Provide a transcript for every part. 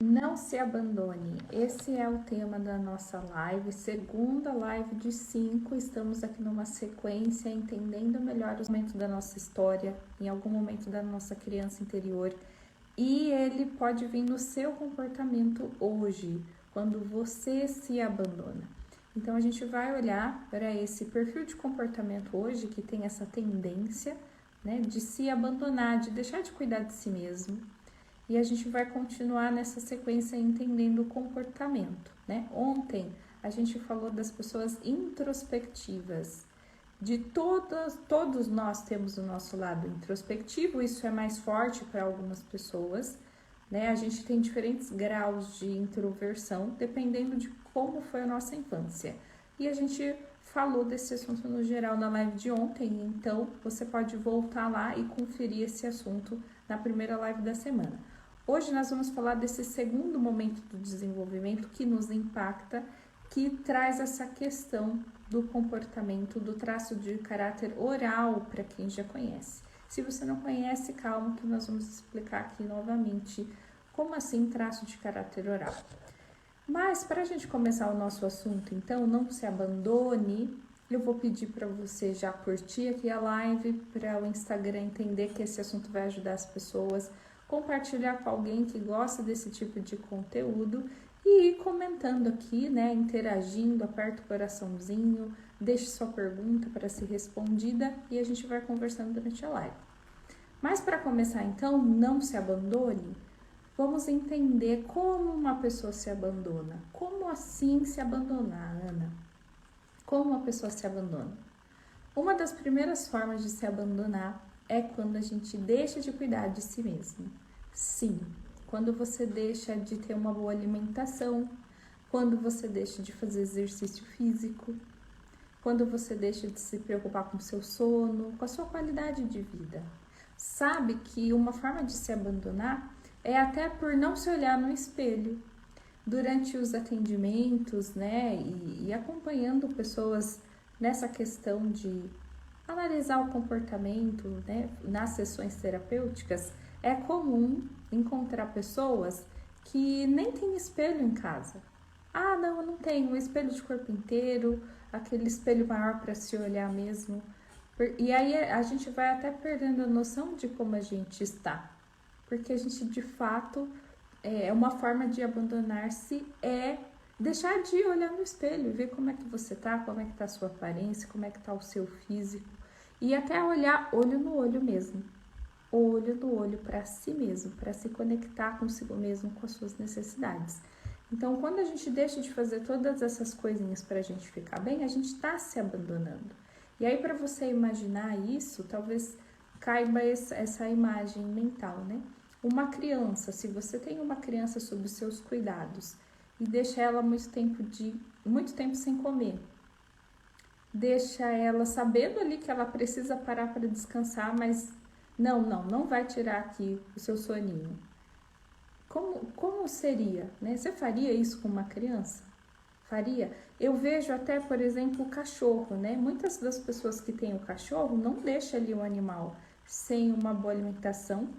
Não se abandone. Esse é o tema da nossa live, segunda live de 5. Estamos aqui numa sequência, entendendo melhor os momentos da nossa história, em algum momento da nossa criança interior. E ele pode vir no seu comportamento hoje, quando você se abandona. Então, a gente vai olhar para esse perfil de comportamento hoje, que tem essa tendência, né, de se abandonar, de deixar de cuidar de si mesmo. E a gente vai continuar nessa sequência entendendo o comportamento, né? Ontem a gente falou das pessoas introspectivas. Todos nós temos o nosso lado introspectivo, isso é mais forte para algumas pessoas, né? A gente tem diferentes graus de introversão, dependendo de como foi a nossa infância. E a gente falou desse assunto no geral na live de ontem, então você pode voltar lá e conferir esse assunto na primeira live da semana. Hoje nós vamos falar desse segundo momento do desenvolvimento que nos impacta, que traz essa questão do comportamento, do traço de caráter oral, para quem já conhece. Se você não conhece, calma que nós vamos explicar aqui novamente como assim traço de caráter oral. Mas para a gente começar o nosso assunto, então, não se abandone. Eu vou pedir para você já curtir aqui a live, para o Instagram entender que esse assunto vai ajudar as pessoas, compartilhar com alguém que gosta desse tipo de conteúdo e ir comentando aqui, né, interagindo, aperta o coraçãozinho, deixe sua pergunta para ser respondida e a gente vai conversando durante a live. Mas para começar então, não se abandone, vamos entender como uma pessoa se abandona. Como assim se abandonar, Ana? Como uma pessoa se abandona? Uma das primeiras formas de se abandonar é quando a gente deixa de cuidar de si mesmo. Sim, quando você deixa de ter uma boa alimentação, quando você deixa de fazer exercício físico, quando você deixa de se preocupar com o seu sono, com a sua qualidade de vida. Sabe que uma forma de se abandonar é até por não se olhar no espelho. Durante os atendimentos, né, e acompanhando pessoas nessa questão de analisar o comportamento, né, nas sessões terapêuticas, é comum encontrar pessoas que nem têm espelho em casa. Ah, não, eu não tenho um espelho de corpo inteiro, aquele espelho maior para se olhar mesmo. E aí a gente vai até perdendo a noção de como a gente está, porque a gente de fato, uma forma de abandonar-se é deixar de olhar no espelho, ver como é que você tá, como é que tá a sua aparência, como é que tá o seu físico, e até olhar olho no olho mesmo. Olho no olho para si mesmo, para se conectar consigo mesmo, com as suas necessidades. Então, quando a gente deixa de fazer todas essas coisinhas para a gente ficar bem, a gente está se abandonando. E aí, para você imaginar isso, talvez caiba essa imagem mental, né? Uma criança, se você tem uma criança sob os seus cuidados e deixa ela muito tempo sem comer, deixa ela sabendo ali que ela precisa parar para descansar, mas não vai tirar aqui o seu soninho. Como seria, né? Você faria isso com uma criança? Faria? Eu vejo até, por exemplo, o cachorro, né? Muitas das pessoas que têm o cachorro não deixam ali o animal sem uma boa alimentação,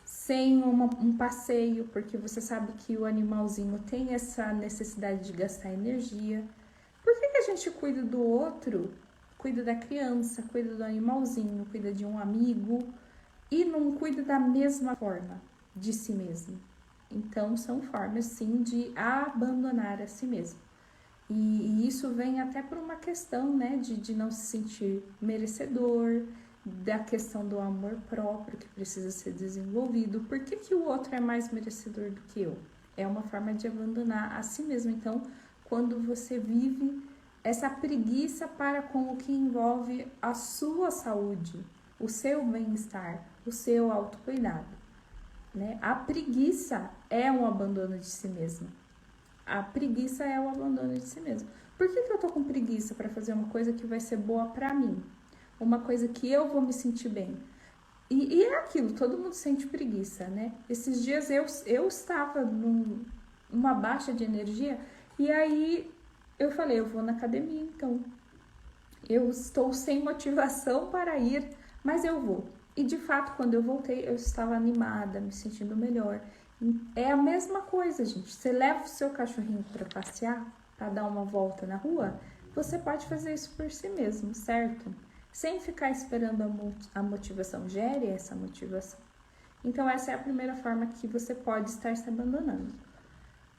sem um passeio, porque você sabe que o animalzinho tem essa necessidade de gastar energia. Por que a gente cuida do outro, cuida da criança, cuida do animalzinho, cuida de um amigo e não cuida da mesma forma de si mesmo? Então, são formas, sim, de abandonar a si mesmo. E isso vem até por uma questão, né, de não se sentir merecedor, da questão do amor próprio que precisa ser desenvolvido. Por que o outro é mais merecedor do que eu? É uma forma de abandonar a si mesmo. Então, quando você vive essa preguiça para com o que envolve a sua saúde, o seu bem-estar, o seu autocuidado, né? A preguiça é um abandono de si mesmo. A preguiça é o abandono de si mesmo. Por que eu tô com preguiça para fazer uma coisa que vai ser boa para mim? Uma coisa que eu vou me sentir bem. E é aquilo, todo mundo sente preguiça, né? Esses dias eu estava numa baixa de energia e aí eu falei, eu vou na academia então. Eu estou sem motivação para ir, mas eu vou. E de fato, quando eu voltei, eu estava animada, me sentindo melhor. É a mesma coisa, gente. Você leva o seu cachorrinho para passear, para dar uma volta na rua, você pode fazer isso por si mesmo, certo? Sem ficar esperando a motivação. Gere essa motivação. Então, essa é a primeira forma que você pode estar se abandonando.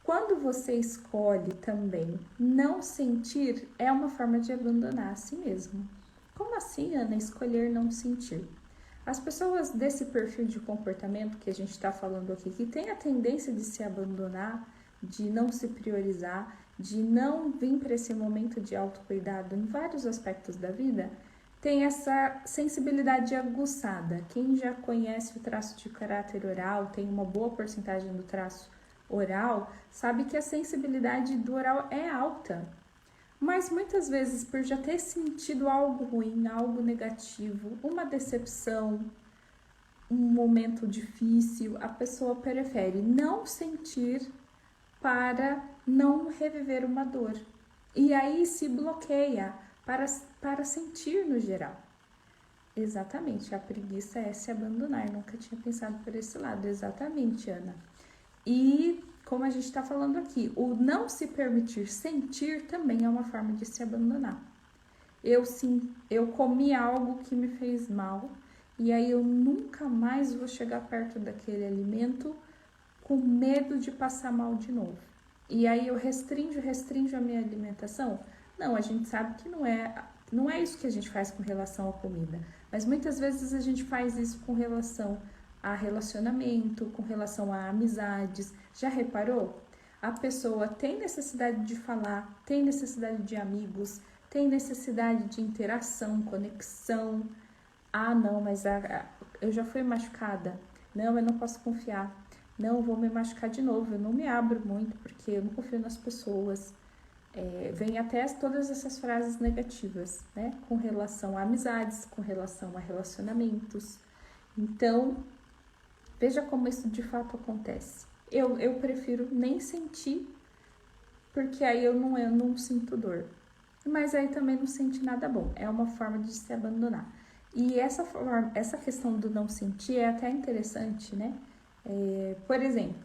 Quando você escolhe também não sentir, é uma forma de abandonar a si mesmo. Como assim, Ana, escolher não sentir? As pessoas desse perfil de comportamento que a gente está falando aqui, que tem a tendência de se abandonar, de não se priorizar, de não vir para esse momento de autocuidado em vários aspectos da vida, tem essa sensibilidade aguçada. Quem já conhece o traço de caráter oral, tem uma boa porcentagem do traço oral, sabe que a sensibilidade do oral é alta. Mas muitas vezes, por já ter sentido algo ruim, algo negativo, uma decepção, um momento difícil, a pessoa prefere não sentir para não reviver uma dor. E aí se bloqueia para sentir no geral. Exatamente, a preguiça é se abandonar. Eu nunca tinha pensado por esse lado. Exatamente, Ana. E como a gente está falando aqui, o não se permitir sentir também é uma forma de se abandonar. Eu comi algo que me fez mal e aí eu nunca mais vou chegar perto daquele alimento com medo de passar mal de novo. E aí eu restringo a minha alimentação? Não, a gente sabe que não é isso que a gente faz com relação à comida, mas muitas vezes a gente faz isso com relação a relacionamento, com relação a amizades. Já reparou? A pessoa tem necessidade de falar, tem necessidade de amigos, tem necessidade de interação, conexão. Ah, não, mas eu já fui machucada. Não, eu não posso confiar. Não, eu vou me machucar de novo. Eu não me abro muito porque eu não confio nas pessoas. Vem até todas essas frases negativas, né? Com relação a amizades, com relação a relacionamentos. Então, veja como isso de fato acontece. Eu prefiro nem sentir, porque aí eu não sinto dor. Mas aí também não sente nada bom. É uma forma de se abandonar. E essa questão do não sentir é até interessante, né? Por exemplo,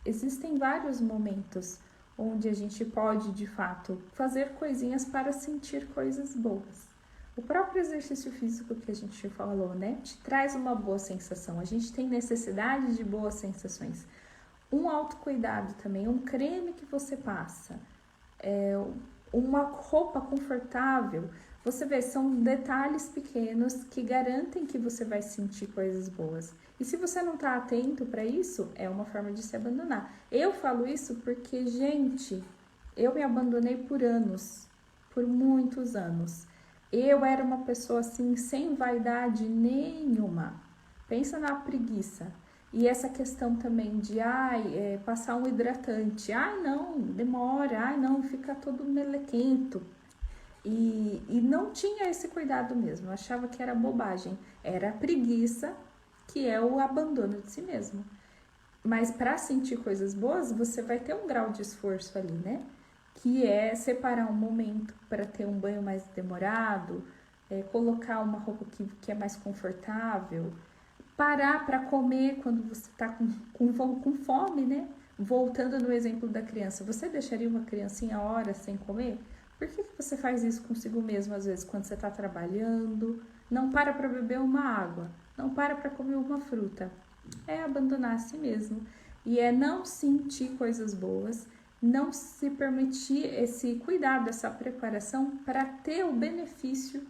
existem vários momentos onde a gente pode, de fato, fazer coisinhas para sentir coisas boas. O próprio exercício físico que a gente falou, né, te traz uma boa sensação. A gente tem necessidade de boas sensações. Um autocuidado também, um creme que você passa, uma roupa confortável. Você vê, são detalhes pequenos que garantem que você vai sentir coisas boas. E se você não está atento para isso, é uma forma de se abandonar. Eu falo isso porque, gente, eu me abandonei por anos, por muitos anos. Eu era uma pessoa assim, sem vaidade nenhuma. Pensa na preguiça. E essa questão também de, passar um hidratante. Não, demora. Não, fica todo melequento. E não tinha esse cuidado mesmo. Eu achava que era bobagem. Era a preguiça, que é o abandono de si mesmo. Mas para sentir coisas boas, você vai ter um grau de esforço ali, né? Que é separar um momento para ter um banho mais demorado, colocar uma roupa que é mais confortável, parar para comer quando você está com fome, né? Voltando no exemplo da criança, você deixaria uma criancinha horas sem comer? Por que você faz isso consigo mesmo, às vezes, quando você está trabalhando? Não para beber uma água, não para comer uma fruta. É abandonar a si mesmo. E é não sentir coisas boas, não se permitir esse cuidado, essa preparação para ter o benefício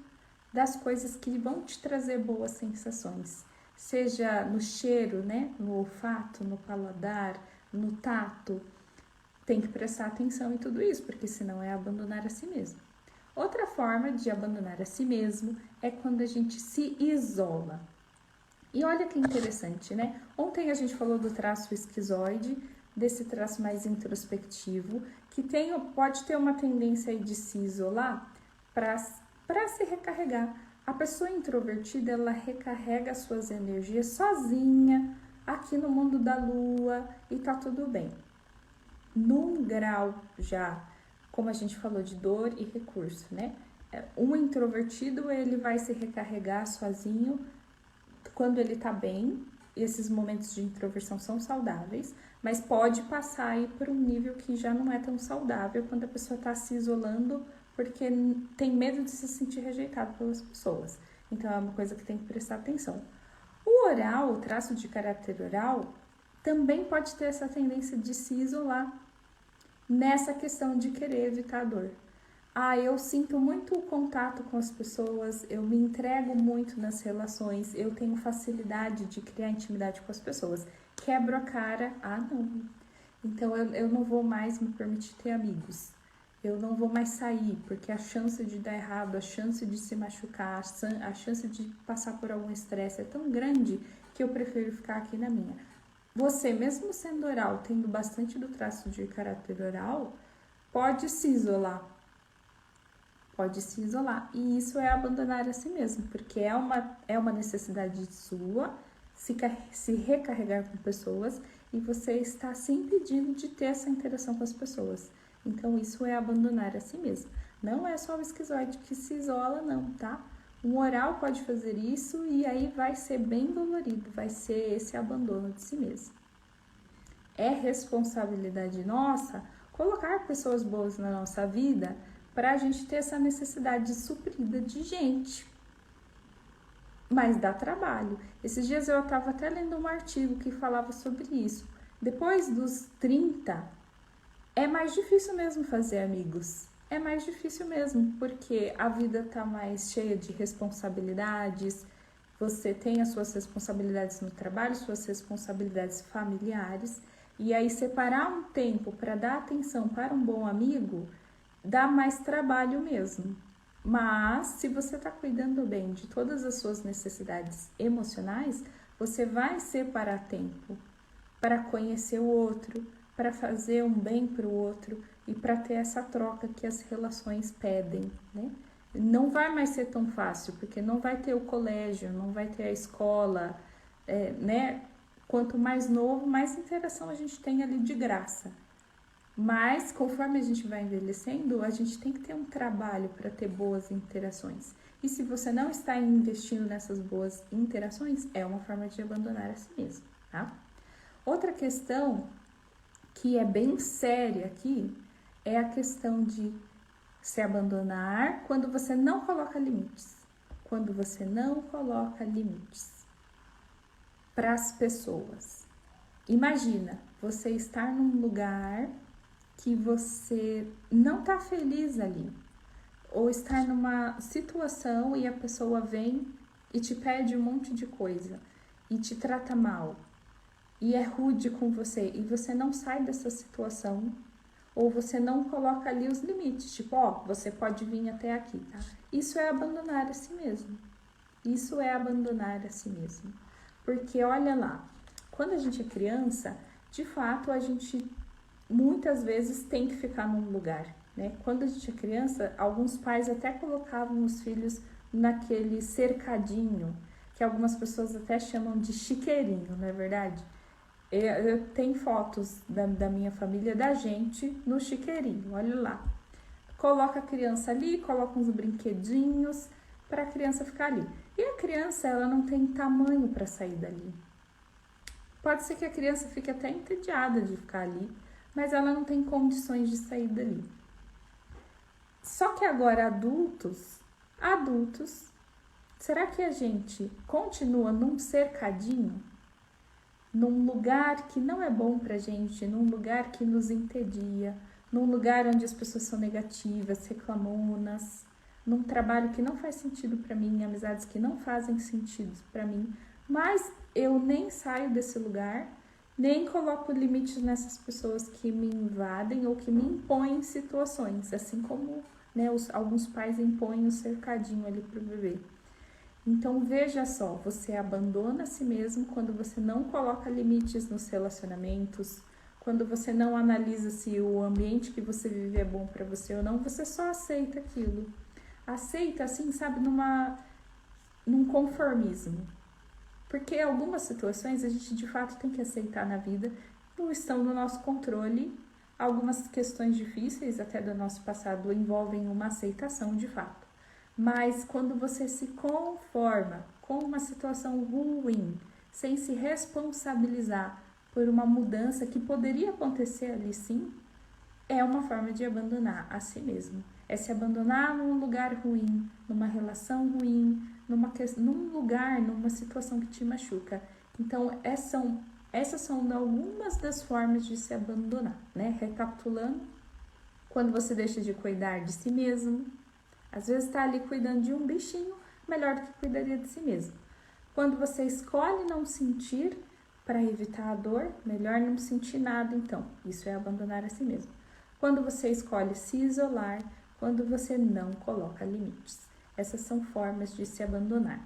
das coisas que vão te trazer boas sensações. Seja no cheiro, né? No olfato, no paladar, no tato. Tem que prestar atenção em tudo isso, porque senão é abandonar a si mesmo. Outra forma de abandonar a si mesmo é quando a gente se isola. E olha que interessante, né? Ontem a gente falou do traço esquizoide, desse traço mais introspectivo, que pode ter uma tendência aí de se isolar para se recarregar. A pessoa introvertida, ela recarrega suas energias sozinha, aqui no mundo da lua, e tá tudo bem. Num grau já, como a gente falou, de dor e recurso, né? Um introvertido, ele vai se recarregar sozinho, quando ele tá bem, esses momentos de introversão são saudáveis, mas pode passar aí por um nível que já não é tão saudável quando a pessoa está se isolando porque tem medo de se sentir rejeitado pelas pessoas. Então é uma coisa que tem que prestar atenção. O oral, o traço de caráter oral, também pode ter essa tendência de se isolar nessa questão de querer evitar a dor. Eu sinto muito contato com as pessoas, eu me entrego muito nas relações, eu tenho facilidade de criar intimidade com as pessoas. Quebro a cara, não. Então eu não vou mais me permitir ter amigos. Eu não vou mais sair, porque a chance de dar errado, a chance de se machucar, a chance de passar por algum estresse é tão grande que eu prefiro ficar aqui na minha. Você, mesmo sendo oral, tendo bastante do traço de caráter oral, pode se isolar. E isso é abandonar a si mesmo, porque é uma necessidade sua se recarregar com pessoas e você está se impedindo de ter essa interação com as pessoas. Então, isso é abandonar a si mesmo. Não é só o esquizoide que se isola, não, tá? Um oral pode fazer isso e aí vai ser bem dolorido, vai ser esse abandono de si mesmo. É responsabilidade nossa colocar pessoas boas na nossa vida para a gente ter essa necessidade suprida de gente. Mas dá trabalho. Esses dias eu estava até lendo um artigo que falava sobre isso. Depois dos 30, é mais difícil mesmo fazer amigos. É mais difícil mesmo, porque a vida tá mais cheia de responsabilidades. Você tem as suas responsabilidades no trabalho, suas responsabilidades familiares. E aí separar um tempo para dar atenção para um bom amigo dá mais trabalho mesmo. Mas se você está cuidando bem de todas as suas necessidades emocionais, você vai separar tempo para conhecer o outro, para fazer um bem para o outro e para ter essa troca que as relações pedem, né? Não vai mais ser tão fácil, porque não vai ter o colégio, não vai ter a escola, né? Quanto mais novo, mais interação a gente tem ali de graça. Mas, conforme a gente vai envelhecendo, a gente tem que ter um trabalho para ter boas interações. E se você não está investindo nessas boas interações, é uma forma de abandonar a si mesmo, tá? Outra questão que é bem séria aqui é a questão de se abandonar quando você não coloca limites. Quando você não coloca limites para as pessoas. Imagina, você estar num lugar que você não tá feliz ali, ou estar numa situação e a pessoa vem e te pede um monte de coisa e te trata mal e é rude com você e você não sai dessa situação, ou você não coloca ali os limites, tipo, você pode vir até aqui, tá? Isso é abandonar a si mesmo. Isso é abandonar a si mesmo. Porque olha lá, quando a gente é criança, de fato a gente muitas vezes tem que ficar num lugar, né? Quando a gente é criança, alguns pais até colocavam os filhos naquele cercadinho, que algumas pessoas até chamam de chiqueirinho, não é verdade? Eu tenho fotos da minha família, da gente, no chiqueirinho, olha lá. Coloca a criança ali, coloca uns brinquedinhos para a criança ficar ali. E a criança, ela não tem tamanho para sair dali. Pode ser que a criança fique até entediada de ficar ali, mas ela não tem condições de sair dali. Só que agora adultos, será que a gente continua num cercadinho? Num lugar que não é bom pra gente, num lugar que nos entedia, num lugar onde as pessoas são negativas, reclamonas, num trabalho que não faz sentido pra mim, amizades que não fazem sentido pra mim, mas eu nem saio desse lugar, nem coloco limites nessas pessoas que me invadem ou que me impõem situações, assim como, né, alguns pais impõem o cercadinho ali pro bebê. Então, veja só, você abandona a si mesmo quando você não coloca limites nos relacionamentos, quando você não analisa se o ambiente que você vive é bom para você ou não, você só aceita aquilo. Aceita, assim, sabe, num conformismo. Porque algumas situações a gente, de fato, tem que aceitar na vida, não estão no nosso controle. Algumas questões difíceis, até do nosso passado, envolvem uma aceitação, de fato. Mas quando você se conforma com uma situação ruim, sem se responsabilizar por uma mudança que poderia acontecer ali sim, é uma forma de abandonar a si mesmo. É se abandonar num lugar ruim, numa relação ruim, num lugar, numa situação que te machuca. Então, essas são algumas das formas de se abandonar, né? Recapitulando, quando você deixa de cuidar de si mesmo, às vezes está ali cuidando de um bichinho, melhor do que cuidaria de si mesmo. Quando você escolhe não sentir para evitar a dor, melhor não sentir nada, então. Isso é abandonar a si mesmo. Quando você escolhe se isolar, quando você não coloca limites. Essas são formas de se abandonar.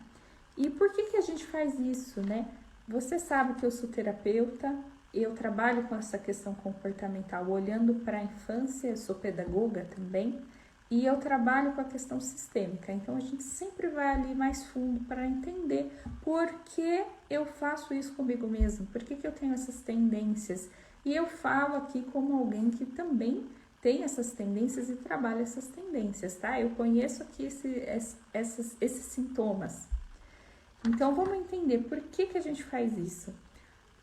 E por que a gente faz isso, né? Você sabe que eu sou terapeuta, eu trabalho com essa questão comportamental olhando para a infância, eu sou pedagoga também, e eu trabalho com a questão sistêmica. Então, a gente sempre vai ali mais fundo para entender por que eu faço isso comigo mesmo, por que eu tenho essas tendências. E eu falo aqui como alguém que também tem essas tendências e trabalha essas tendências, tá? Eu conheço aqui esses sintomas. Então, vamos entender por que a gente faz isso.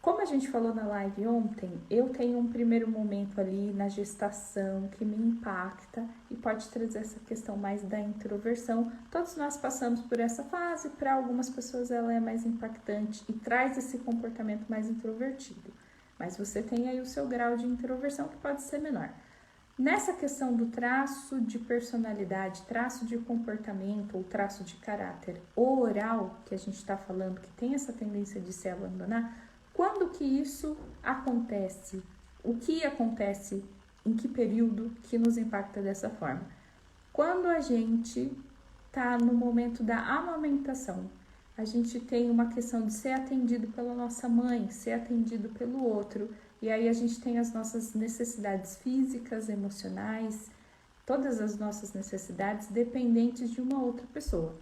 Como a gente falou na live ontem, eu tenho um primeiro momento ali na gestação que me impacta e pode trazer essa questão mais da introversão. Todos nós passamos por essa fase, para algumas pessoas ela é mais impactante e traz esse comportamento mais introvertido. Mas você tem aí o seu grau de introversão que pode ser menor. Nessa questão do traço de personalidade, traço de comportamento ou traço de caráter oral, que a gente está falando que tem essa tendência de se abandonar, quando que isso acontece? O que acontece? Em que período que nos impacta dessa forma? Quando a gente está no momento da amamentação, a gente tem uma questão de ser atendido pela nossa mãe, ser atendido pelo outro, e aí a gente tem as nossas necessidades físicas, emocionais, todas as nossas necessidades dependentes de uma outra pessoa.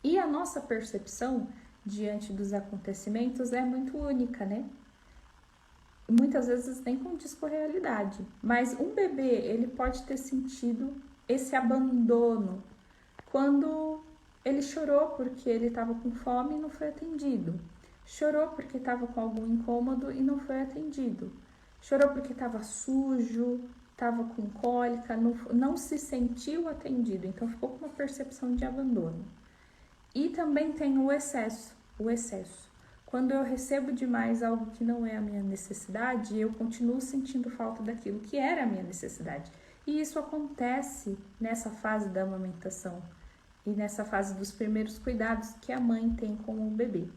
E a nossa percepção diante dos acontecimentos é muito única, né? Muitas vezes nem condiz com a realidade. Mas um bebê, ele pode ter sentido esse abandono quando ele chorou porque ele estava com fome e não foi atendido. Chorou porque estava com algum incômodo e não foi atendido. Chorou porque estava sujo, estava com cólica, não se sentiu atendido. Então ficou com uma percepção de abandono. E também tem o excesso. Quando eu recebo demais algo que não é a minha necessidade, eu continuo sentindo falta daquilo que era a minha necessidade. E isso acontece nessa fase da amamentação e nessa fase dos primeiros cuidados que a mãe tem com o bebê.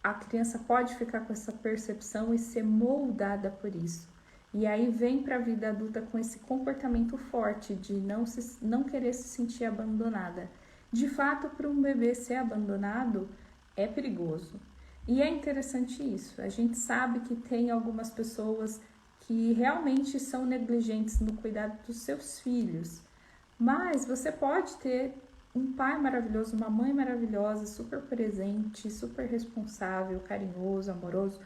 A criança pode ficar com essa percepção e ser moldada por isso. E aí vem para a vida adulta com esse comportamento forte de não querer se sentir abandonada. De fato, para um bebê ser abandonado é perigoso. E é interessante isso. A gente sabe que tem algumas pessoas que realmente são negligentes no cuidado dos seus filhos. Mas você pode ter um pai maravilhoso, uma mãe maravilhosa, super presente, super responsável, carinhoso, amoroso.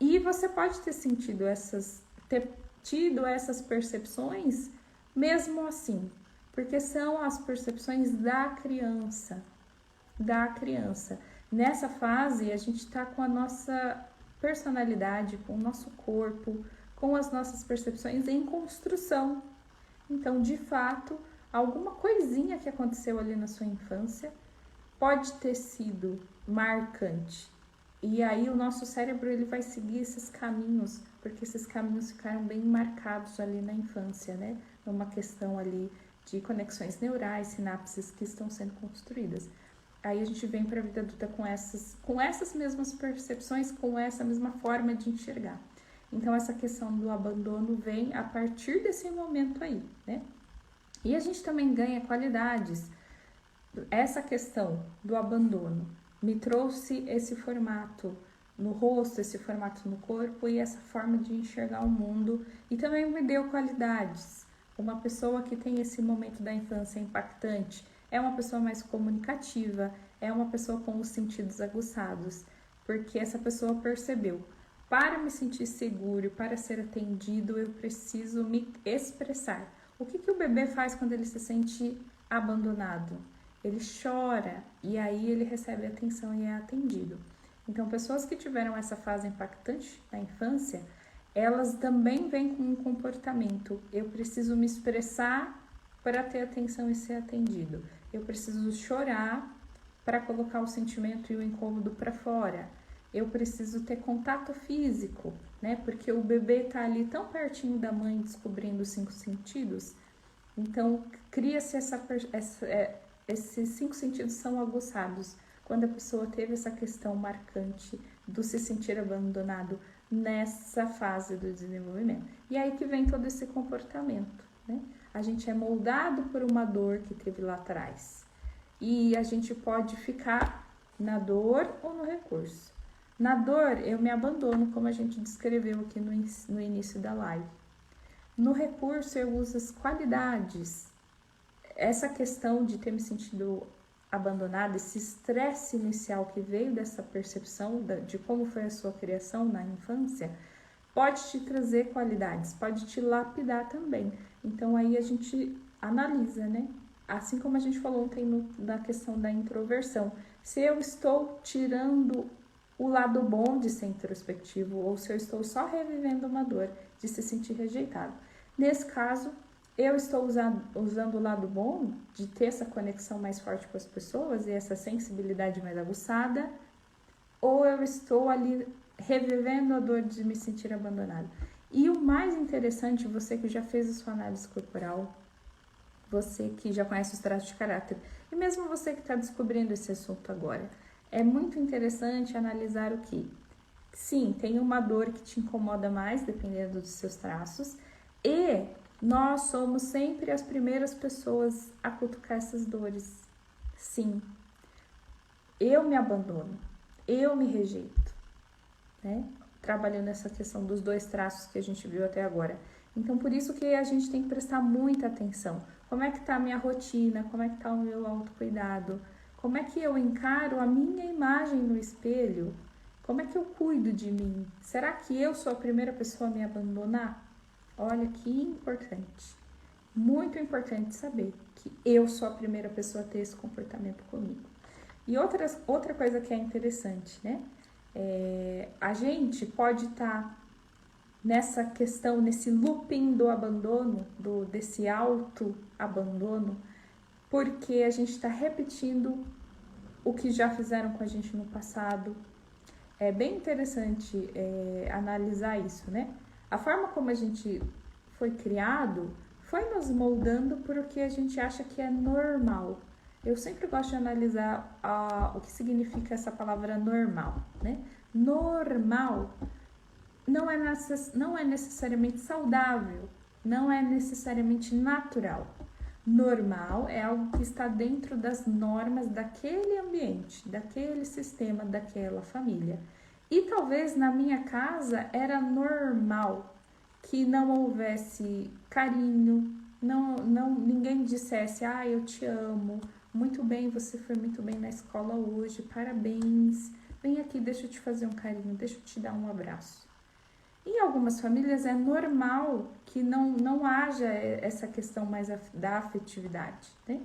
E você pode ter tido essas percepções mesmo assim. Porque são as percepções da criança. Nessa fase, a gente está com a nossa personalidade, com o nosso corpo, com as nossas percepções em construção. Então, de fato, alguma coisinha que aconteceu ali na sua infância pode ter sido marcante. E aí o nosso cérebro ele vai seguir esses caminhos, porque esses caminhos ficaram bem marcados ali na infância, né? Uma questão ali de conexões neurais, sinapses que estão sendo construídas. Aí a gente vem para a vida adulta com essas mesmas percepções, com essa mesma forma de enxergar. Então, essa questão do abandono vem a partir desse momento aí, né? E a gente também ganha qualidades. Essa questão do abandono me trouxe esse formato no rosto, esse formato no corpo e essa forma de enxergar o mundo. E também me deu qualidades. Uma pessoa que tem esse momento da infância impactante é uma pessoa mais comunicativa, é uma pessoa com os sentidos aguçados, porque essa pessoa percebeu, para me sentir seguro, para ser atendido, eu preciso me expressar. O que o bebê faz quando ele se sente abandonado, ele chora e aí ele recebe atenção e é atendido. Então, pessoas que tiveram essa fase impactante na infância, elas também vêm com um comportamento: eu preciso me expressar para ter atenção e ser atendido. Eu preciso chorar para colocar o sentimento e o incômodo para fora. Eu preciso ter contato físico, né? Porque o bebê tá ali tão pertinho da mãe, descobrindo os 5 sentidos. Então, cria-se esses 5 sentidos são aguçados quando a pessoa teve essa questão marcante do se sentir abandonado nessa fase do desenvolvimento. E aí que vem todo esse comportamento, né? A gente é moldado por uma dor que teve lá atrás. E a gente pode ficar na dor ou no recurso. Na dor, eu me abandono, como a gente descreveu aqui no início da live. No recurso, eu uso as qualidades. Essa questão de ter me sentido abandonada, esse estresse inicial que veio dessa percepção de como foi a sua criação na infância, pode te trazer qualidades, pode te lapidar também. Então, aí a gente analisa, né? Assim como a gente falou ontem na questão da introversão. Se eu estou tirando o lado bom de ser introspectivo ou se eu estou só revivendo uma dor de se sentir rejeitado. Nesse caso, eu estou usando o lado bom de ter essa conexão mais forte com as pessoas e essa sensibilidade mais aguçada, ou eu estou ali revivendo a dor de me sentir abandonado. E o mais interessante, você que já fez a sua análise corporal, você que já conhece os traços de caráter, e mesmo você que está descobrindo esse assunto agora, é muito interessante analisar o que? Sim, tem uma dor que te incomoda mais, dependendo dos seus traços, e nós somos sempre as primeiras pessoas a cutucar essas dores. Sim, eu me abandono, eu me rejeito, né? Trabalhando essa questão dos 2 traços que a gente viu até agora. Então, por isso que a gente tem que prestar muita atenção. Como é que tá a minha rotina? Como é que tá o meu autocuidado? Como é que eu encaro a minha imagem no espelho? Como é que eu cuido de mim? Será que eu sou a primeira pessoa a me abandonar? Olha que importante. Muito importante saber que eu sou a primeira pessoa a ter esse comportamento comigo. E outra coisa que é interessante, né? A gente pode estar nessa questão, nesse looping do abandono, desse auto-abandono, porque a gente está repetindo o que já fizeram com a gente no passado. É bem interessante analisar isso, né? A forma como a gente foi criado foi nos moldando por o que a gente acha que é normal. Eu sempre gosto de analisar o que significa essa palavra normal, né? Normal não é necessariamente saudável, não é necessariamente natural. Normal é algo que está dentro das normas daquele ambiente, daquele sistema, daquela família. E talvez na minha casa era normal que não houvesse carinho, ninguém dissesse: ah, eu te amo, muito bem, você foi muito bem na escola hoje, parabéns, vem aqui, deixa eu te fazer um carinho, deixa eu te dar um abraço. Em algumas famílias é normal que não haja essa questão mais da afetividade, né?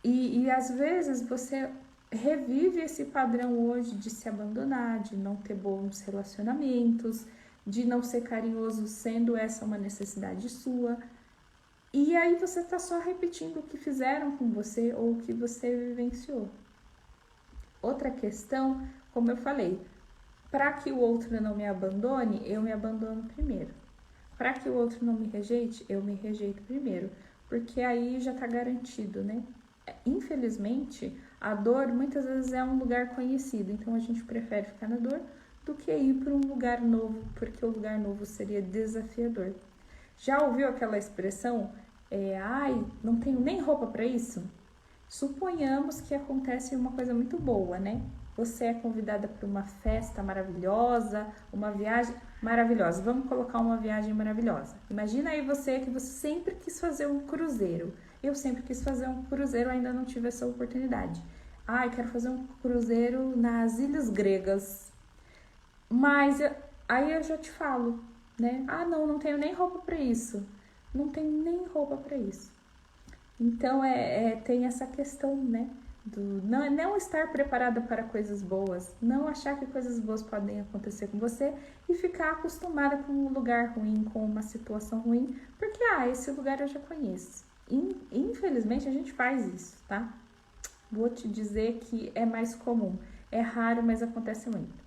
E às vezes você revive esse padrão hoje de se abandonar, de não ter bons relacionamentos, de não ser carinhoso, sendo essa uma necessidade sua. E aí você está só repetindo o que fizeram com você ou o que você vivenciou. Outra questão, como eu falei, para que o outro não me abandone, eu me abandono primeiro. Para que o outro não me rejeite, eu me rejeito primeiro. Porque aí já está garantido, né? Infelizmente, a dor muitas vezes é um lugar conhecido. Então, a gente prefere ficar na dor do que ir para um lugar novo, porque o lugar novo seria desafiador. Já ouviu aquela expressão, ai, não tenho nem roupa para isso? Suponhamos que acontece uma coisa muito boa, né? Você é convidada para uma festa maravilhosa, uma viagem maravilhosa. Vamos colocar uma viagem maravilhosa. Imagina aí que você sempre quis fazer um cruzeiro. Eu sempre quis fazer um cruzeiro, ainda não tive essa oportunidade. Ai, quero fazer um cruzeiro nas Ilhas Gregas. Mas aí eu já te falo, né? Ah, não tenho nem roupa para isso. Não tenho nem roupa para isso. Então, tem essa questão, né? Não estar preparada para coisas boas, não achar que coisas boas podem acontecer com você e ficar acostumada com um lugar ruim, com uma situação ruim, porque, esse lugar eu já conheço. Infelizmente, a gente faz isso, tá? Vou te dizer que é mais comum. É raro, mas acontece muito.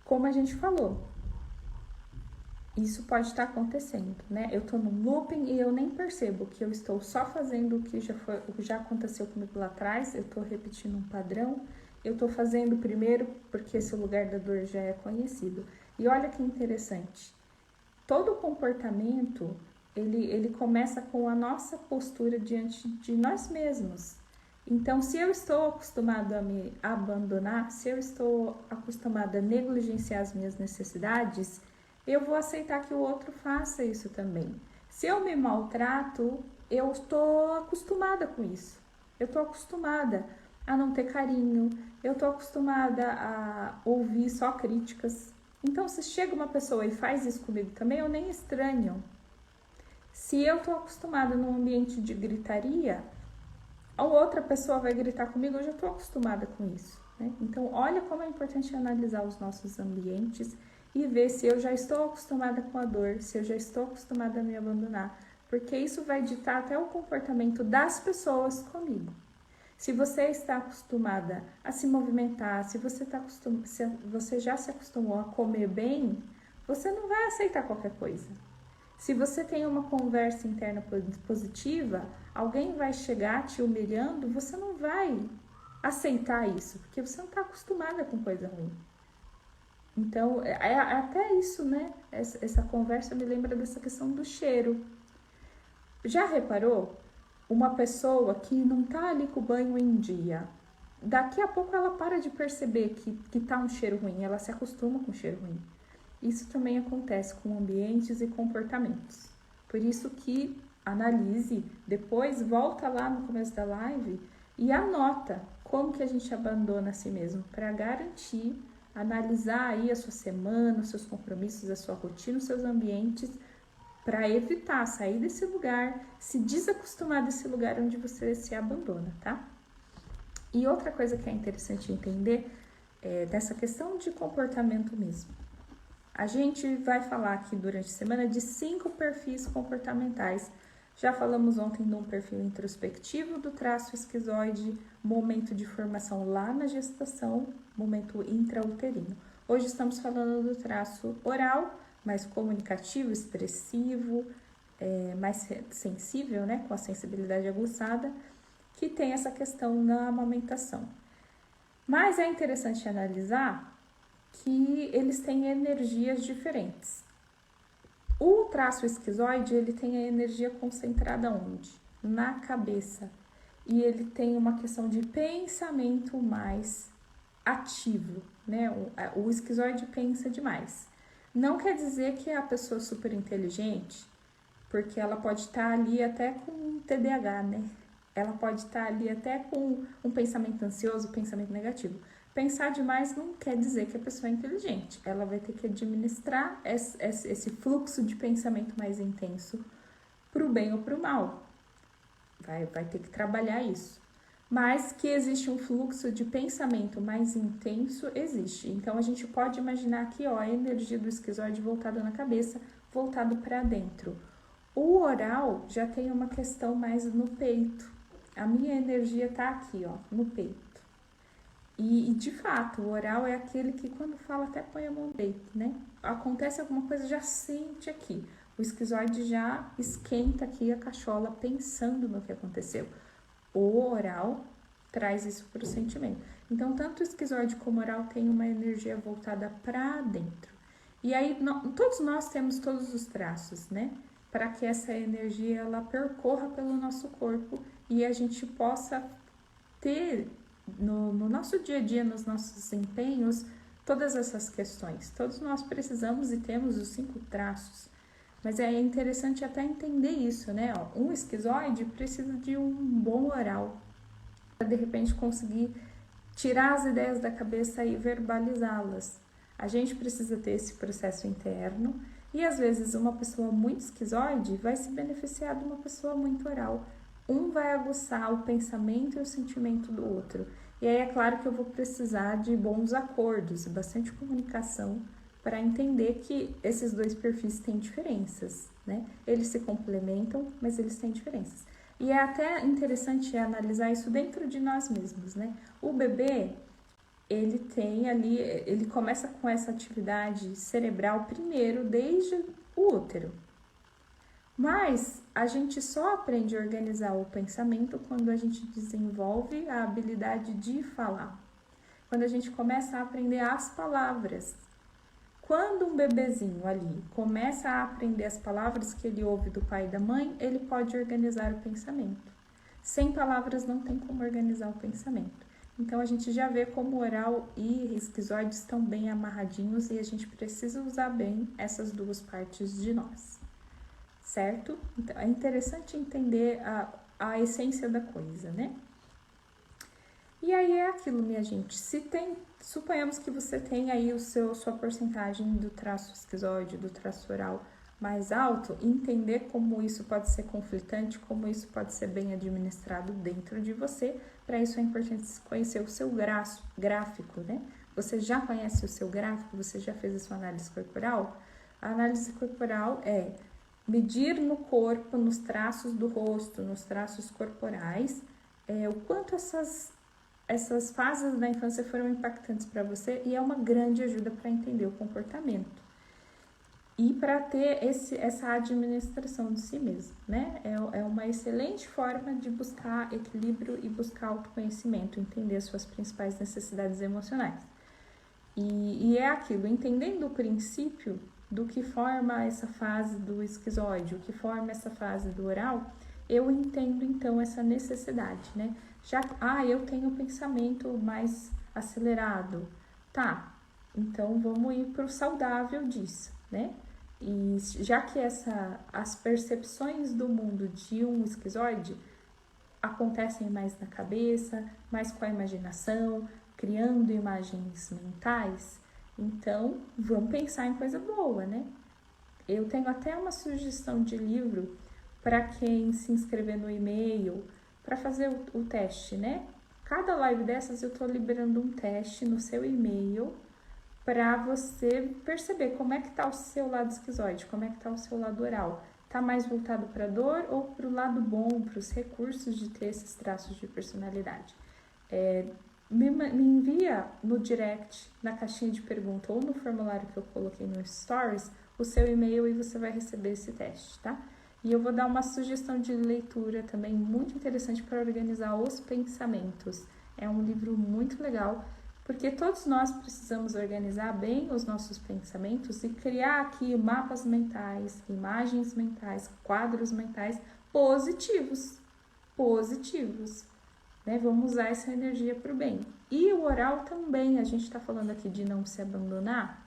Como a gente falou, isso pode estar acontecendo, né? Eu tô num looping e eu nem percebo que eu estou só fazendo o que já aconteceu comigo lá atrás, eu tô repetindo um padrão, eu tô fazendo primeiro porque esse lugar da dor já é conhecido. E olha que interessante, todo comportamento, ele começa com a nossa postura diante de nós mesmos. Então, se eu estou acostumada a me abandonar, se eu estou acostumada a negligenciar as minhas necessidades, eu vou aceitar que o outro faça isso também. Se eu me maltrato, eu estou acostumada com isso. Eu estou acostumada a não ter carinho, eu estou acostumada a ouvir só críticas. Então, se chega uma pessoa e faz isso comigo também, eu nem estranho. Se eu estou acostumada num ambiente de gritaria, a outra pessoa vai gritar comigo, eu já estou acostumada com isso, né? Então, olha como é importante analisar os nossos ambientes e ver se eu já estou acostumada com a dor, se eu já estou acostumada a me abandonar, porque isso vai ditar até o comportamento das pessoas comigo. Se você está acostumada a se movimentar, se você já se acostumou a comer bem, você não vai aceitar qualquer coisa. Se você tem uma conversa interna positiva, alguém vai chegar te humilhando, você não vai aceitar isso, porque você não está acostumada com coisa ruim. Então, até isso, né? Essa conversa me lembra dessa questão do cheiro. Já reparou? Uma pessoa que não tá ali com o banho em dia, daqui a pouco ela para de perceber que tá um cheiro ruim, ela se acostuma com o cheiro ruim. Isso também acontece com ambientes e comportamentos. Por isso que analise, depois volta lá no começo da live e anota como que a gente abandona a si mesmo, para garantir, analisar aí a sua semana, os seus compromissos, a sua rotina, os seus ambientes, para evitar sair desse lugar, se desacostumar desse lugar onde você se abandona, tá? E outra coisa que é interessante entender é dessa questão de comportamento mesmo. A gente vai falar aqui durante a semana de 5 perfis comportamentais. Já falamos ontem de um perfil introspectivo do traço esquizoide, momento de formação lá na gestação, momento intrauterino. Hoje estamos falando do traço oral, mais comunicativo, expressivo, mais sensível, né, com a sensibilidade aguçada, que tem essa questão na amamentação. Mas é interessante analisar que eles têm energias diferentes. O traço esquizoide, ele tem a energia concentrada onde? Na cabeça. E ele tem uma questão de pensamento mais ativo, né? O esquizoide pensa demais. Não quer dizer que é a pessoa super inteligente, porque ela pode estar ali até com TDAH, né? Ela pode estar ali até com um pensamento ansioso, pensamento negativo. Pensar demais não quer dizer que a pessoa é inteligente. Ela vai ter que administrar esse fluxo de pensamento mais intenso para o bem ou para o mal. Vai ter que trabalhar isso. Mas que existe um fluxo de pensamento mais intenso, existe. Então, a gente pode imaginar aqui, a energia do esquizoide voltada na cabeça, voltado para dentro. O oral já tem uma questão mais no peito. A minha energia tá aqui, no peito. E de fato, o oral é aquele que quando fala até põe a mão no peito, né? Acontece alguma coisa, já sente aqui. O esquizoide já esquenta aqui a cachola pensando no que aconteceu. O oral traz isso para o sentimento. Então, tanto o esquizoide como o oral tem uma energia voltada para dentro. E aí, todos nós temos todos os traços, né? Para que essa energia ela percorra pelo nosso corpo e a gente possa ter no nosso dia a dia, nos nossos desempenhos, todas essas questões. Todos nós precisamos e temos os 5 traços. Mas é interessante até entender isso, né? Um esquizoide precisa de um bom oral para, de repente, conseguir tirar as ideias da cabeça e verbalizá-las. A gente precisa ter esse processo interno E às vezes uma pessoa muito esquizoide vai se beneficiar de uma pessoa muito oral. Um vai aguçar o pensamento e o sentimento do outro. E aí é claro que eu vou precisar de bons acordos, bastante comunicação, para entender que esses dois perfis têm diferenças, né? Eles se complementam, mas eles têm diferenças. E é até interessante analisar isso dentro de nós mesmos, né? O bebê, ele tem ali, ele começa com essa atividade cerebral primeiro, desde o útero. Mas a gente só aprende a organizar o pensamento quando a gente desenvolve a habilidade de falar. Quando a gente começa a aprender as palavras. Quando um bebezinho ali começa a aprender as palavras que ele ouve do pai e da mãe, ele pode organizar o pensamento. Sem palavras não tem como organizar o pensamento. Então a gente já vê como oral e esquizoide estão bem amarradinhos e a gente precisa usar bem essas duas partes de nós, certo? Então é interessante entender a essência da coisa, né? E aí é aquilo, minha gente, suponhamos que você tem aí sua porcentagem do traço esquizoide, do traço oral mais alto, entender como isso pode ser conflitante, como isso pode ser bem administrado dentro de você. Para isso é importante conhecer o seu gráfico, né? Você já conhece o seu gráfico? Você já fez a sua análise corporal? A análise corporal é medir no corpo, nos traços do rosto, nos traços corporais, o quanto essas fases da infância foram impactantes para você e é uma grande ajuda para entender o comportamento e para ter essa administração de si mesmo, né? É uma excelente forma de buscar equilíbrio e buscar autoconhecimento, entender as suas principais necessidades emocionais. E é aquilo, entendendo o princípio do que forma essa fase do esquizoide, o que forma essa fase do oral, eu entendo então essa necessidade, né? Eu tenho um pensamento mais acelerado, tá? Então vamos ir para o saudável disso, né? E já que as percepções do mundo de um esquizoide acontecem mais na cabeça, mais com a imaginação, criando imagens mentais, então vamos pensar em coisa boa, né? Eu tenho até uma sugestão de livro para quem se inscrever no e-mail para fazer o teste, né? Cada live dessas eu tô liberando um teste no seu e-mail para você perceber como é que tá o seu lado esquizoide, como é que tá o seu lado oral. Tá mais voltado para dor ou para o lado bom, para os recursos de ter esses traços de personalidade? Me envia no direct, na caixinha de pergunta ou no formulário que eu coloquei no Stories, o seu e-mail e você vai receber esse teste, tá? E eu vou dar uma sugestão de leitura também muito interessante para organizar os pensamentos. É um livro muito legal, porque todos nós precisamos organizar bem os nossos pensamentos e criar aqui mapas mentais, imagens mentais, quadros mentais positivos, né? Vamos usar essa energia para o bem. E o oral também, a gente está falando aqui de não se abandonar.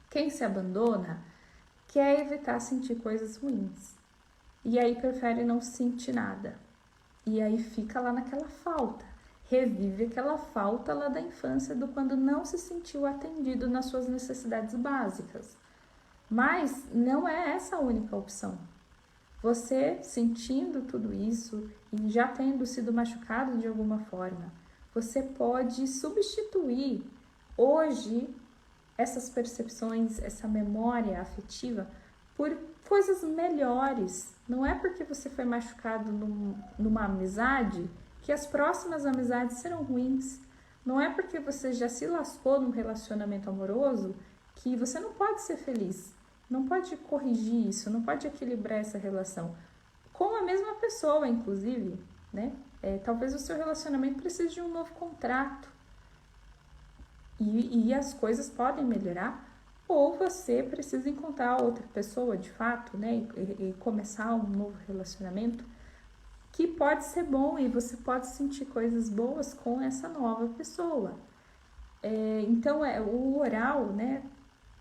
Quem se abandona quer evitar sentir coisas ruins. E aí prefere não sentir nada. E aí fica lá naquela falta. Revive aquela falta lá da infância, do quando não se sentiu atendido nas suas necessidades básicas. Mas não é essa a única opção. Você sentindo tudo isso e já tendo sido machucado de alguma forma, você pode substituir hoje essas percepções, essa memória afetiva por coisas melhores. Não é porque você foi machucado numa amizade que as próximas amizades serão ruins. Não é porque você já se lascou num relacionamento amoroso que você não pode ser feliz. Não pode corrigir isso, não pode equilibrar essa relação. Com a mesma pessoa, inclusive, né? Talvez o seu relacionamento precise de um novo contrato. E as coisas podem melhorar, ou você precisa encontrar outra pessoa de fato, né? E começar um novo relacionamento que pode ser bom e você pode sentir coisas boas com essa nova pessoa. Então, o oral, né?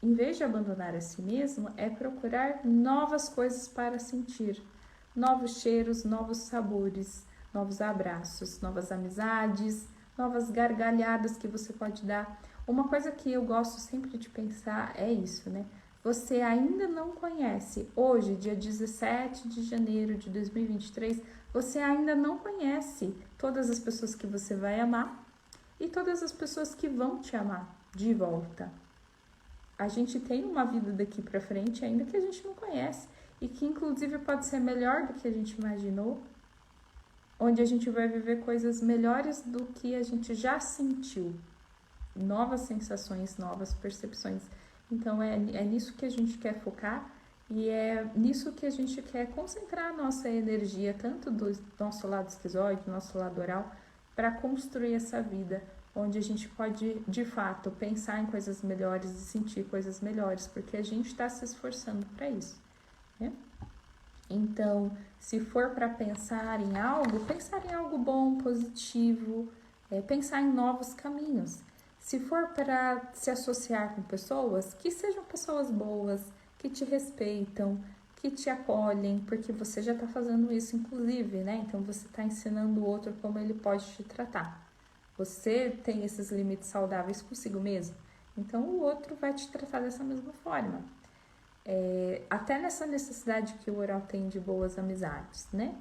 Em vez de abandonar a si mesmo, é procurar novas coisas para sentir, novos cheiros, novos sabores, novos abraços, novas amizades, novas gargalhadas que você pode dar. Uma coisa que eu gosto sempre de pensar é isso, né? você ainda não conhece, hoje, dia 17 de janeiro de 2023, você ainda não conhece todas as pessoas que você vai amar e todas as pessoas que vão te amar de volta. A gente tem uma vida daqui para frente ainda que a gente não conhece e que inclusive pode ser melhor do que a gente imaginou, onde a gente vai viver coisas melhores do que a gente já sentiu, novas sensações, novas percepções. Então é nisso que a gente quer focar e é nisso que a gente quer concentrar a nossa energia, tanto do nosso lado esquizoide, do nosso lado oral, para construir essa vida onde a gente pode, de fato, pensar em coisas melhores e sentir coisas melhores, porque a gente está se esforçando para isso, né? Então, se for para pensar em algo bom, positivo, pensar em novos caminhos. Se for para se associar com pessoas, que sejam pessoas boas, que te respeitam, que te acolhem, porque você já está fazendo isso, inclusive, né? Então, você está ensinando o outro como ele pode te tratar. Você tem esses limites saudáveis consigo mesmo, então o outro vai te tratar dessa mesma forma. Até nessa necessidade que o oral tem de boas amizades, né?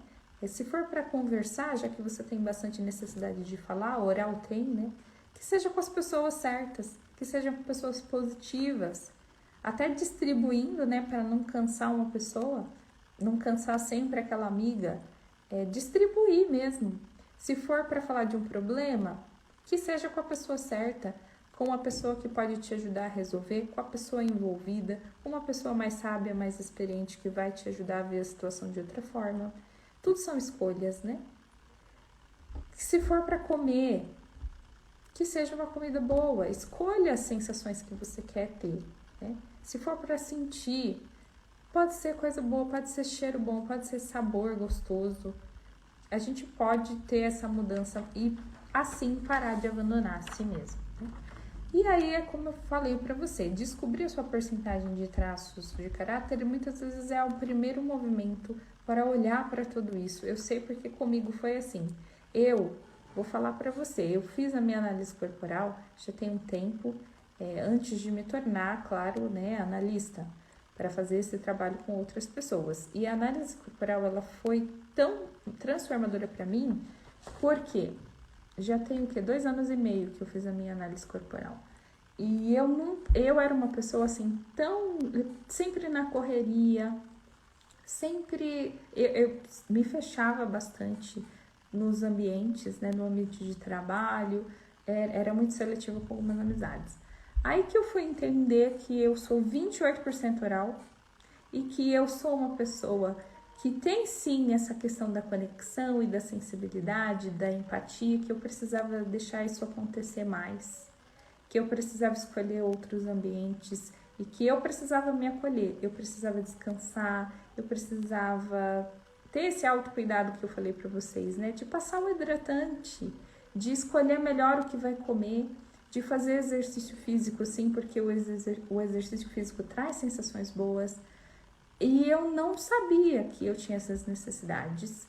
Se for para conversar, já que você tem bastante necessidade de falar, o oral tem, né? Que seja com as pessoas certas, que sejam com pessoas positivas, até distribuindo, né? Para não cansar uma pessoa, não cansar sempre aquela amiga, distribuir mesmo. Se for para falar de um problema, que seja com a pessoa certa, com a pessoa que pode te ajudar a resolver, com a pessoa envolvida, com uma pessoa mais sábia, mais experiente, que vai te ajudar a ver a situação de outra forma. Tudo são escolhas, né? Se for para comer, que seja uma comida boa, escolha as sensações que você quer ter, né? Se for para sentir, pode ser coisa boa, pode ser cheiro bom, pode ser sabor gostoso. A gente pode ter essa mudança e assim parar de abandonar a si mesmo, né? E aí é como eu falei para você, descobrir a sua porcentagem de traços de caráter muitas vezes é o primeiro movimento para olhar para tudo isso. Eu sei porque comigo foi assim. Eu vou falar para você, eu fiz a minha análise corporal já tem um tempo, antes de me tornar, claro, né, analista, para fazer esse trabalho com outras pessoas. E a análise corporal, ela foi tão transformadora para mim, porque já tem 2 anos e meio que eu fiz a minha análise corporal. E eu era uma pessoa assim, sempre na correria, sempre eu me fechava bastante nos ambientes, né, no ambiente de trabalho, era muito seletiva com algumas amizades. Aí que eu fui entender que eu sou 28% oral e que eu sou uma pessoa que tem sim essa questão da conexão e da sensibilidade, da empatia, que eu precisava deixar isso acontecer mais, que eu precisava escolher outros ambientes e que eu precisava me acolher, eu precisava descansar, eu precisava ter esse autocuidado que eu falei para vocês, né? De passar um hidratante, de escolher melhor o que vai comer, de fazer exercício físico, sim, porque o exercício físico traz sensações boas. E eu não sabia que eu tinha essas necessidades.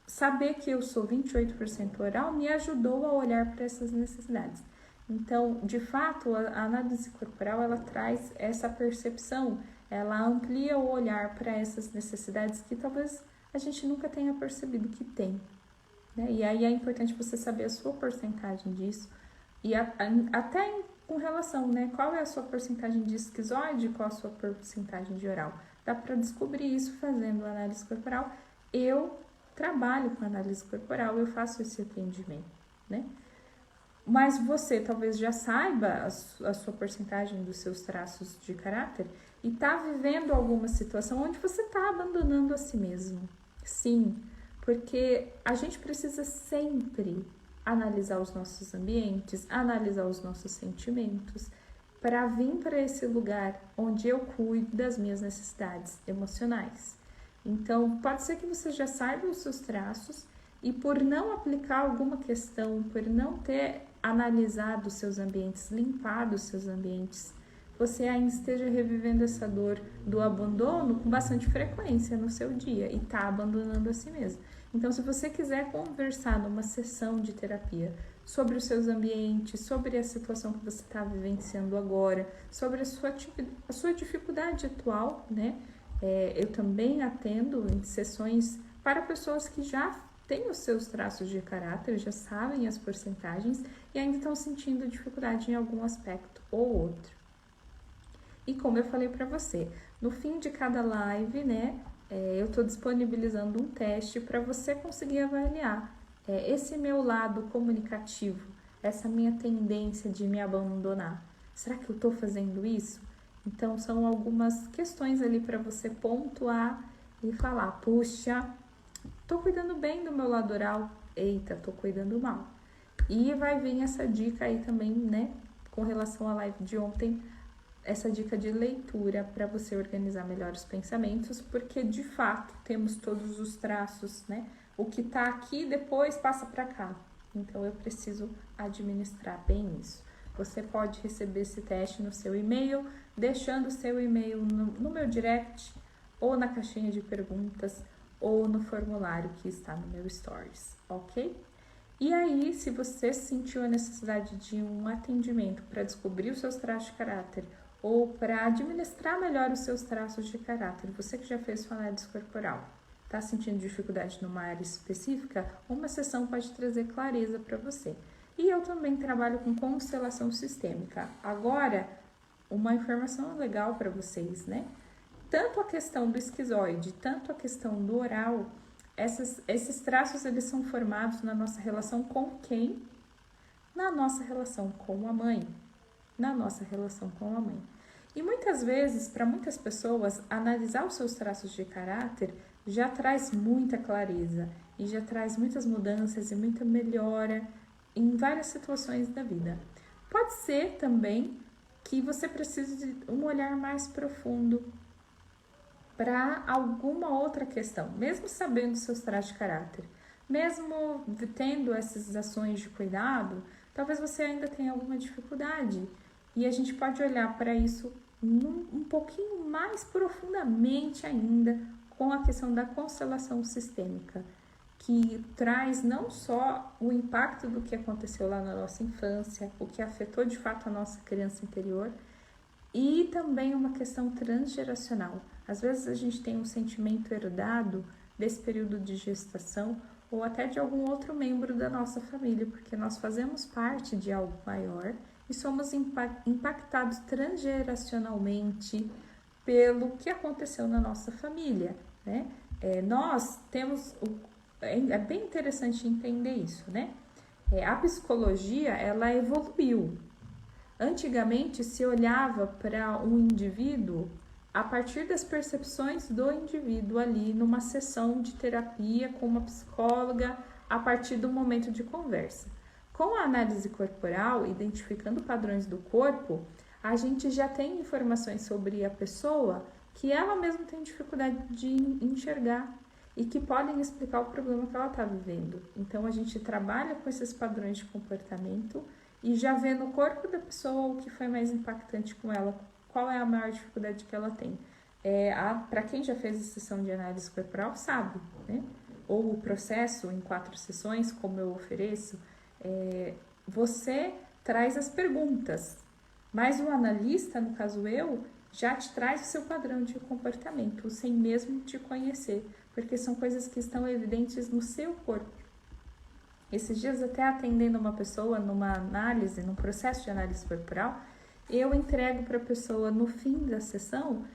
Saber que eu sou 28% oral me ajudou a olhar para essas necessidades. Então, de fato, a análise corporal, ela traz essa percepção, ela amplia o olhar para essas necessidades que talvez a gente nunca tenha percebido que tem, né? E aí é importante você saber a sua porcentagem disso, e até com relação, né? Qual é a sua porcentagem de esquizoide, qual a sua porcentagem de oral. Dá para descobrir isso fazendo análise corporal. Eu trabalho com análise corporal, eu faço esse atendimento, né? Mas você talvez já saiba a sua porcentagem dos seus traços de caráter e está vivendo alguma situação onde você está abandonando a si mesmo. Sim, porque a gente precisa sempre analisar os nossos ambientes, analisar os nossos sentimentos, para vir para esse lugar onde eu cuido das minhas necessidades emocionais. Então, pode ser que você já saiba os seus traços e por não aplicar alguma questão, por não ter analisado os seus ambientes, limpado os seus ambientes, você ainda esteja revivendo essa dor do abandono com bastante frequência no seu dia e está abandonando a si mesmo. Então, se você quiser conversar numa sessão de terapia sobre os seus ambientes, sobre a situação que você está vivenciando agora, sobre a sua dificuldade atual, né? Eu também atendo em sessões para pessoas que já têm os seus traços de caráter, já sabem as porcentagens e ainda estão sentindo dificuldade em algum aspecto ou outro. E como eu falei para você, no fim de cada live, né, eu estou disponibilizando um teste para você conseguir avaliar esse meu lado comunicativo, essa minha tendência de me abandonar. Será que eu estou fazendo isso? Então, são algumas questões ali para você pontuar e falar, puxa, tô cuidando bem do meu lado oral, eita, tô cuidando mal. E vai vir essa dica aí também, né, com relação à live de ontem, essa dica de leitura para você organizar melhor os pensamentos, porque de fato temos todos os traços, né, o que tá aqui depois passa para cá. Então, eu preciso administrar bem isso. Você pode receber esse teste no seu e-mail, deixando o seu e-mail no meu direct, ou na caixinha de perguntas, ou no formulário que está no meu Stories, ok? E aí, se você sentiu a necessidade de um atendimento para descobrir os seus traços de caráter, ou para administrar melhor os seus traços de caráter, você que já fez sua análise corporal, está sentindo dificuldade numa área específica, uma sessão pode trazer clareza para você. E eu também trabalho com constelação sistêmica. Agora, uma informação legal para vocês, né? Tanto a questão do esquizoide, tanto a questão do oral, esses traços eles são formados na nossa relação com quem? Na nossa relação com a mãe. Na nossa relação com a mãe. E muitas vezes, para muitas pessoas, analisar os seus traços de caráter já traz muita clareza e já traz muitas mudanças e muita melhora em várias situações da vida. Pode ser também que você precise de um olhar mais profundo para alguma outra questão, mesmo sabendo seus traços de caráter, mesmo tendo essas ações de cuidado, talvez você ainda tenha alguma dificuldade e a gente pode olhar para isso um pouquinho mais profundamente ainda com a questão da constelação sistêmica, que traz não só o impacto do que aconteceu lá na nossa infância, o que afetou de fato a nossa criança interior, e também uma questão transgeracional. Às vezes a gente tem um sentimento herdado desse período de gestação ou até de algum outro membro da nossa família, porque nós fazemos parte de algo maior e somos impactados transgeracionalmente pelo que aconteceu na nossa família, né? Nós temos... É bem interessante entender isso, né? A psicologia, ela evoluiu. Antigamente se olhava para um indivíduo a partir das percepções do indivíduo ali numa sessão de terapia com uma psicóloga a partir do momento de conversa. Com a análise corporal, identificando padrões do corpo, a gente já tem informações sobre a pessoa que ela mesma tem dificuldade de enxergar e que podem explicar o problema que ela está vivendo. Então, a gente trabalha com esses padrões de comportamento e já vê no corpo da pessoa o que foi mais impactante com ela, qual é a maior dificuldade que ela tem. Para quem já fez a sessão de análise corporal, sabe, né? Ou o processo em 4 sessões, como eu ofereço, você traz as perguntas, mas o analista, no caso eu, já te traz o seu padrão de comportamento, sem mesmo te conhecer, porque são coisas que estão evidentes no seu corpo. Esses dias, até atendendo uma pessoa numa análise, num processo de análise corporal, eu entrego para a pessoa, no fim da sessão,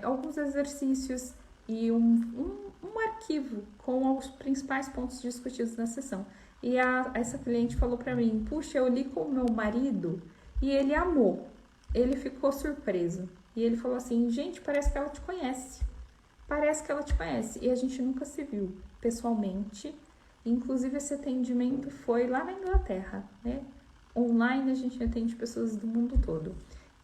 alguns exercícios e um arquivo com os principais pontos discutidos na sessão. E essa cliente falou para mim, puxa, eu li com o meu marido e ele amou, ele ficou surpreso. E ele falou assim, gente, parece que ela te conhece. Parece que ela te conhece. E a gente nunca se viu pessoalmente. Inclusive, esse atendimento foi lá na Inglaterra, né? Online, a gente atende pessoas do mundo todo.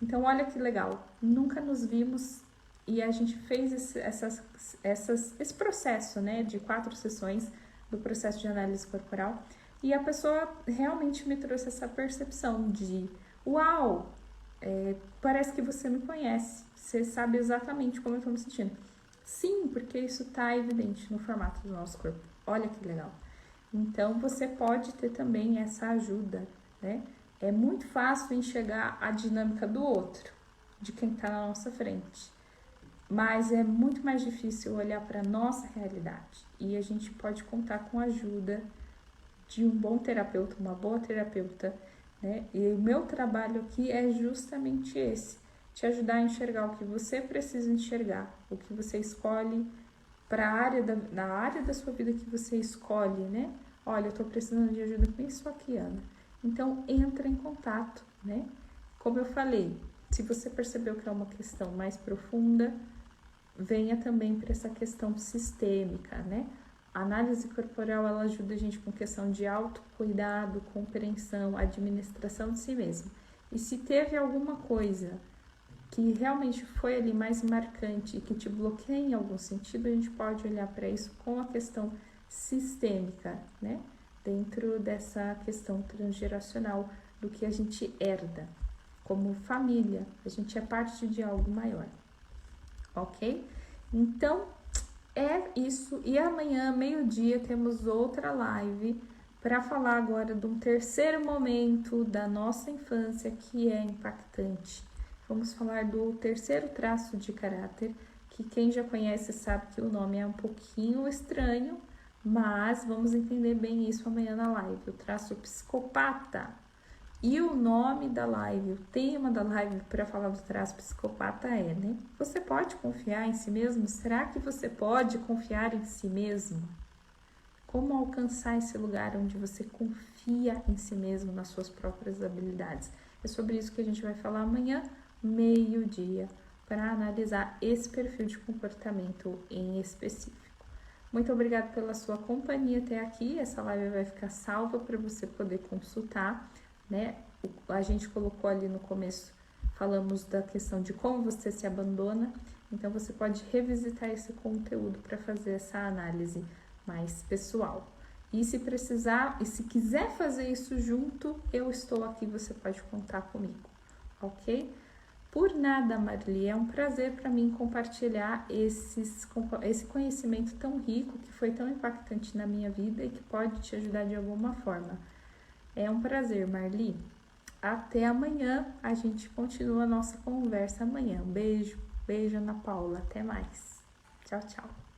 Então, olha que legal. Nunca nos vimos e a gente fez esse processo, né? De 4 sessões do processo de análise corporal. E a pessoa realmente me trouxe essa percepção de, uau, parece que você me conhece. Você sabe exatamente como eu estou me sentindo. Sim, porque isso está evidente no formato do nosso corpo. Olha que legal. Então, você pode ter também essa ajuda, né? É muito fácil enxergar a dinâmica do outro, de quem está na nossa frente. Mas é muito mais difícil olhar para a nossa realidade. E a gente pode contar com a ajuda de um bom terapeuta, uma boa terapeuta, né? E o meu trabalho aqui é justamente esse, te ajudar a enxergar o que você precisa enxergar, o que você escolhe para na área da sua vida que você escolhe, né? Olha, eu tô precisando de ajuda com isso aqui, Ana. Então, entra em contato, né? Como eu falei, se você percebeu que é uma questão mais profunda, venha também para essa questão sistêmica, né? A análise corporal, ela ajuda a gente com questão de autocuidado, compreensão, administração de si mesmo. E se teve alguma coisa que realmente foi ali mais marcante e que te bloqueia em algum sentido, a gente pode olhar para isso com a questão sistêmica, né? Dentro dessa questão transgeracional do que a gente herda. Como família, a gente é parte de algo maior, ok? Então, é isso. E amanhã, meio-dia, temos outra live para falar agora de um terceiro momento da nossa infância que é impactante. Vamos falar do terceiro traço de caráter, que quem já conhece sabe que o nome é um pouquinho estranho, mas vamos entender bem isso amanhã na live. O traço psicopata. E o nome da live, o tema da live para falar do traço psicopata é, né? Você pode confiar em si mesmo? Será que você pode confiar em si mesmo? Como alcançar esse lugar onde você confia em si mesmo, nas suas próprias habilidades? É sobre isso que a gente vai falar amanhã, meio-dia, para analisar esse perfil de comportamento em específico. Muito obrigada pela sua companhia até aqui. Essa live vai ficar salva para você poder consultar, né? A gente colocou ali no começo, falamos da questão de como você se abandona, então você pode revisitar esse conteúdo para fazer essa análise mais pessoal. E se precisar, e se quiser fazer isso junto, eu estou aqui, você pode contar comigo, ok? Por nada, Marli, é um prazer para mim compartilhar esse conhecimento tão rico, que foi tão impactante na minha vida e que pode te ajudar de alguma forma. É um prazer, Marli. Até amanhã, a gente continua a nossa conversa amanhã. Um beijo, beijo, Ana Paula. Até mais. Tchau, tchau.